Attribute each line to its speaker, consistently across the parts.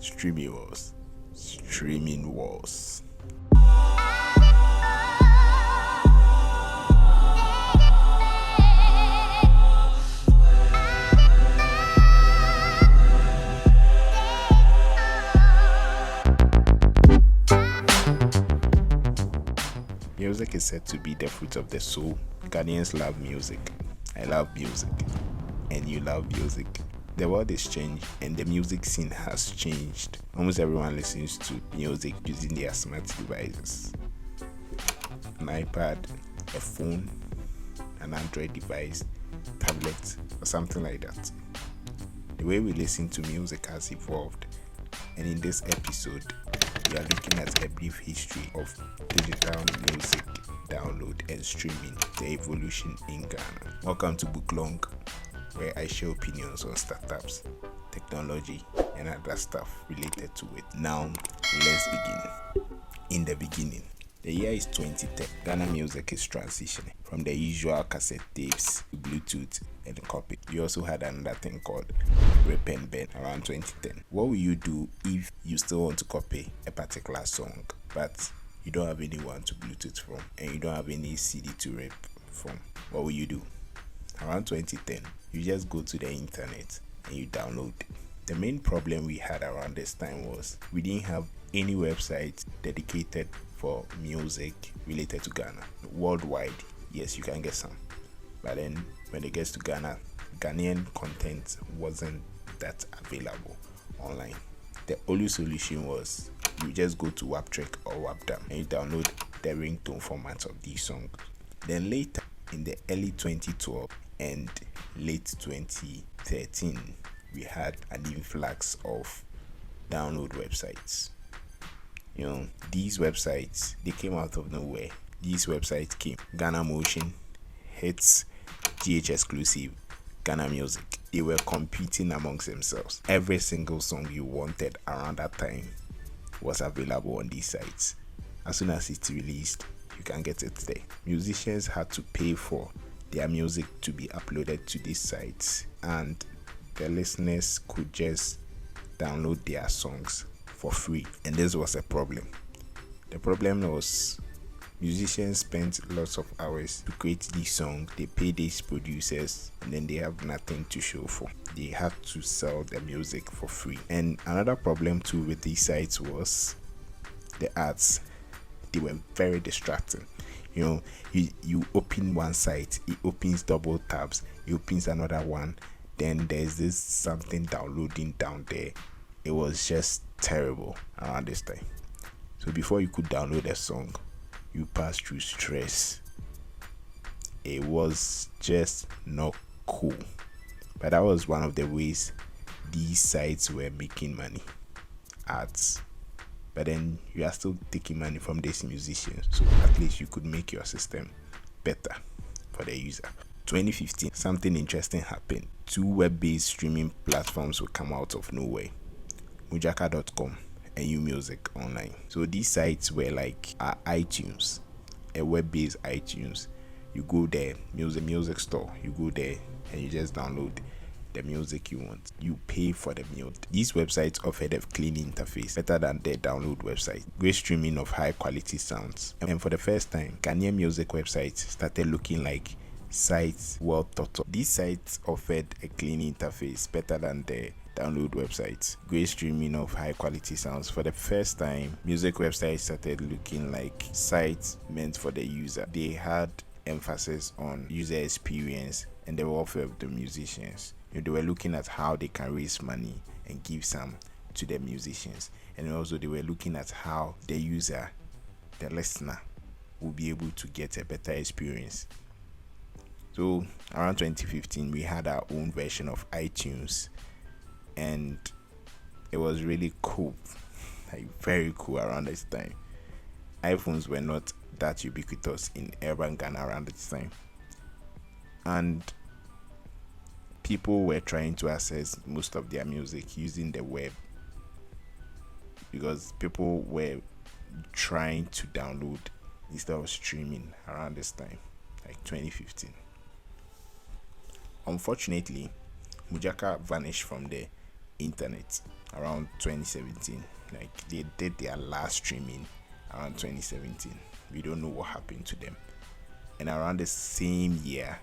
Speaker 1: Streaming wars. Streaming wars. Music is said to be the fruit of the soul. Ghanaians love music. I love music. And you love music. The world is changed and the music scene has changed. Almost everyone listens to music using their smart devices. An iPad, a phone, an Android device, tablet, or something like that. The way we listen to music has evolved, and in this episode, we are looking at a brief history of digital music download and streaming, the evolution in Ghana. Welcome to Book Long, where I share opinions on startups, technology, and other stuff related to it. Now, let's begin. In the beginning, the year is 2010. Ghana music is transitioning from the usual cassette tapes to Bluetooth and copy. We also had another thing called rip and bend around 2010. What will you do if you still want to copy a particular song, but you don't have anyone to Bluetooth from and you don't have any CD to rip from? What will you do? Around 2010, you just go to the internet and you download. The main problem we had around this time was we didn't have any website dedicated for music related to Ghana. Worldwide, yes, you can get some. But then when it gets to Ghana, Ghanaian content wasn't that available online. The only solution was you just go to Waptrick or Wapdam and you download the ringtone format of these songs. Then later, in the early 2012 and late 2013, we had an influx of download websites. These websites, they came out of nowhere. These websites came. Ghana Motion, Hits, GH Exclusive, Ghana Music. They were competing amongst themselves. Every single song you wanted around that time was available on these sites. As soon as it's released, you can get it there. Musicians had to pay for their music to be uploaded to these sites, and the listeners could just download their songs for free. And this was a problem. The problem was musicians spent lots of hours to create these songs. They pay these producers and then they have nothing to show for. They have to sell the music for free. And another problem too with these sites was the ads. They were very distracting. You open one site, it opens double tabs, it opens another one, then there's this something downloading down there. It was just terrible around this time. So before you could download a song, you passed through stress. It was just not cool. But that was one of the ways these sites were making money. Ads. But then you are still taking money from these musicians, so at least you could make your system better for the user. 2015, something interesting happened. 2 web-based streaming platforms will come out of nowhere. Mujaka.com and uMusic Online. So these sites were like iTunes, a web-based iTunes. You go there, music store, you go there and you just download the music you want. You pay for the music. These websites offered a clean interface, better than their download website. Great streaming of high quality sounds. And for the first time, Ghanaian music websites started looking like sites well thought of. These sites offered a clean interface, better than the download websites. Great streaming of high quality sounds. For the first time, music websites started looking like sites meant for the user. They had emphasis on user experience and the welfare of the musicians. They were looking at how they can raise money and give some to the musicians, and also they were looking at how the user, the listener, will be able to get a better experience. So around 2015, we had our own version of iTunes, and it was really cool, like very cool around this time. iPhones were not that ubiquitous in urban Ghana around this time, and people were trying to access most of their music using the web, because people were trying to download instead of streaming around this time, like 2015. Unfortunately, Mujaka vanished from the internet around 2017. Like they did their last streaming around 2017. We don't know what happened to them. And around the same year,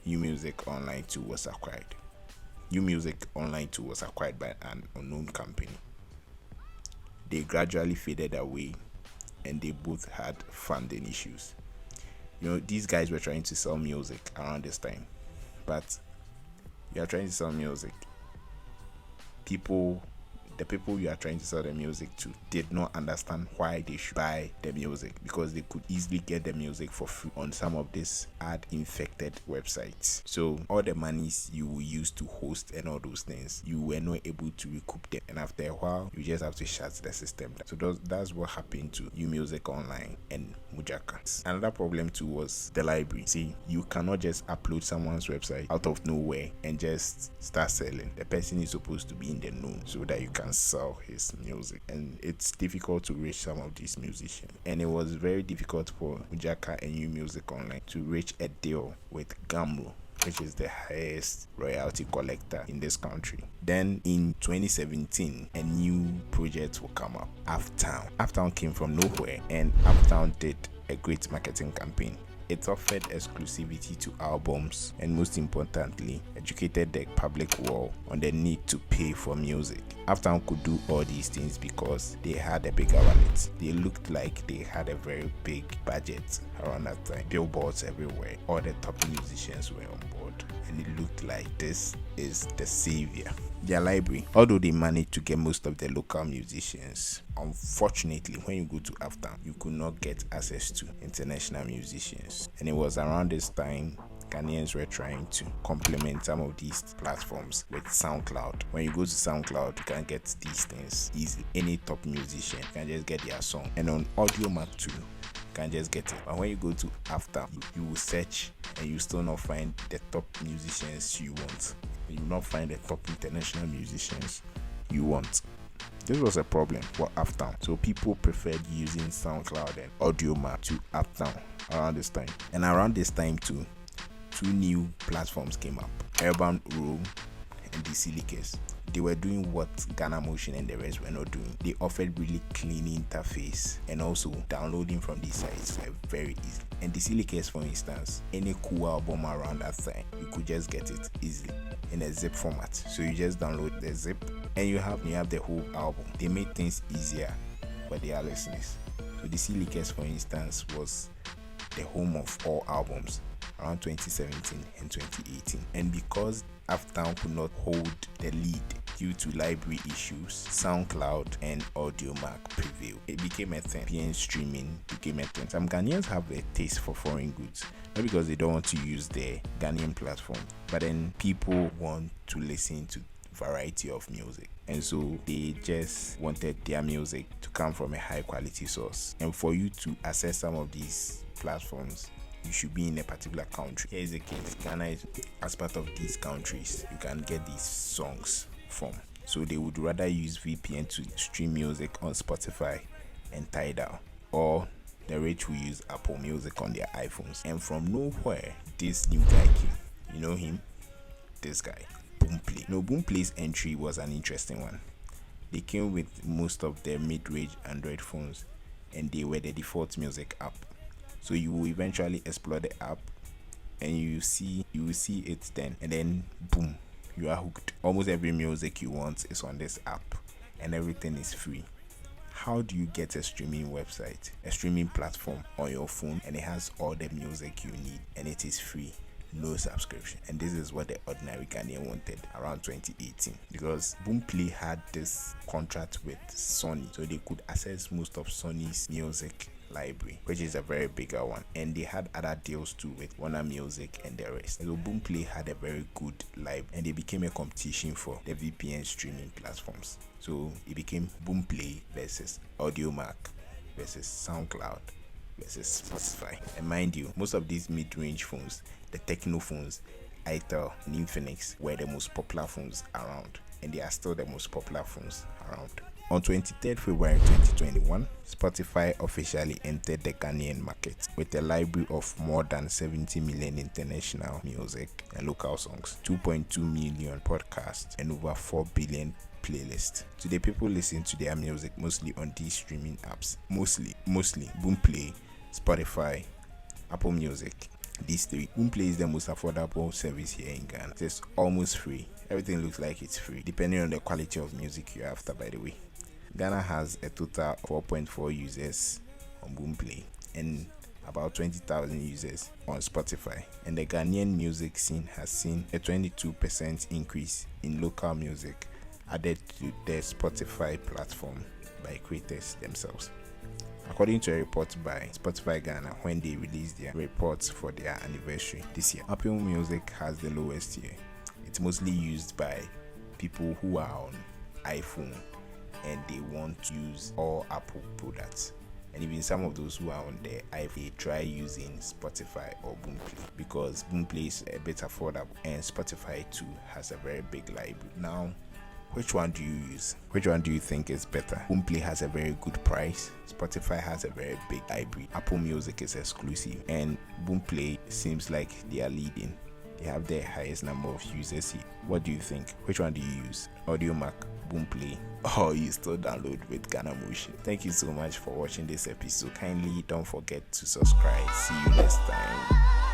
Speaker 1: Music Online 2 was acquired. Music Online 2 was acquired by an unknown company. They gradually faded away, and they both had funding issues. These guys were trying to sell music around this time, but you are trying to sell music. The people you are trying to sell the music to did not understand why they should buy the music, because they could easily get the music for free on some of these ad infected websites. So all the monies you will use to host and all those things, you were not able to recoup them, and after a while you just have to shut the system down. So that's what happened to Music Online and Mujaka. Another problem too was the library. See, you cannot just upload someone's website out of nowhere and just start selling. The person is supposed to be in the know so that you can sell his music, and it's difficult to reach some of these musicians, and it was very difficult for Mujaka and Music Online to reach a deal with Gamro, which is the highest royalty collector in this country. Then in 2017, a new project will come up, Aftown. Aftown came from nowhere, and Aftown did a great marketing campaign. It offered exclusivity to albums, and most importantly, educated the public well on the need to pay for music. Aftown could do all these things because they had a bigger wallet. They looked like they had a very big budget around that time. Billboards everywhere. All the top musicians were on board, and it looked like this is the savior. Their library, although they managed to get most of the local musicians, unfortunately, when you go to Aftown, you could not get access to international musicians. And it was around this time Ghanaians were trying to complement some of these platforms with SoundCloud. When you go to SoundCloud, you can get these things easily. Any top musician can just get their song, and on audiomack too, you can just get it. But when you go to Aftown, you will search and you still not find the top musicians you want. You will not find the top international musicians you want. This was a problem for Aftown, so people preferred using SoundCloud and audiomack to Aftown around this time. And around this time too, two new platforms came up, urbanroll and Dcleackers. They were doing what Ghana Motion and the rest were not doing. They offered really clean interface, and also downloading from these sites were very easy. And Dcleackers, for instance, any cool album around that time, you could just get it easily in a zip format. So you just download the zip and you have the whole album. They made things easier for their listeners. So Dcleackers, for instance, was the home of all albums around 2017 and 2018. And because Aftown could not hold the lead due to library issues, SoundCloud and audiomack prevailed. It became a thing. PN streaming became a thing. Some Ghanaians have a taste for foreign goods, not because they don't want to use their Ghanaian platform, but then people want to listen to variety of music, and so they just wanted their music to come from a high quality source. And for you to access some of these platforms, you should be in a particular country. Here is the case. Ghana is as part of these countries you can get these songs from. So they would rather use VPN to stream music on Spotify and Tidal, or the rich will use Apple Music on their iPhones. And from nowhere, this new guy came. You know him? This guy, Boomplay. Boomplay's entry was an interesting one. They came with most of their mid-range Android phones, and they were the default music app. So you will eventually explore the app, and you will see it then, and then boom, you are hooked. Almost every music you want is on this app, and everything is free. How do you get a streaming website, a streaming platform on your phone, and it has all the music you need, and it is free? No subscription. And this is what the ordinary Ghanaian wanted around 2018, because Boomplay had this contract with Sony, so they could access most of Sony's music library, which is a very bigger one, and they had other deals too with Warner Music and the rest. So Boomplay had a very good library, and they became a competition for the VPN streaming platforms. So it became Boomplay versus audiomack versus SoundCloud versus Spotify. And mind you, most of these mid-range phones, the techno phones, Alltta and Infinix, were the most popular phones around, and they are still the most popular phones around. On 23rd February 2021, Spotify officially entered the Ghanaian market with a library of more than 70 million international music and local songs, 2.2 million podcasts, and over 4 billion playlists. Today, people listen to their music mostly on these streaming apps. Mostly Boomplay, Spotify, Apple Music. These three. Boomplay is the most affordable service here in Ghana. It's almost free. Everything looks like it's free, depending on the quality of music you're after, by the way. Ghana has a total of 4.4 users on Boomplay and about 20,000 users on Spotify. And the Ghanaian music scene has seen a 22% increase in local music added to the Spotify platform by creators themselves. According to a report by Spotify Ghana when they released their reports for their anniversary this year, Apple Music has the lowest tier. It's mostly used by people who are on iPhone and they want to use all Apple products. And even some of those who are on the iPhone, they try using Spotify or Boomplay because Boomplay is a bit affordable and Spotify too has a very big library. Now, which one do you use? Which one do you think is better? Boomplay has a very good price. Spotify has a very big library. Apple Music is exclusive and Boomplay seems like they are leading. They have the highest number of users here. What do you think? Which one do you use? Audiomack, Boomplay, or you still download with Ghana Motion? Thank you so much for watching this episode. Kindly don't forget to subscribe. See you next time.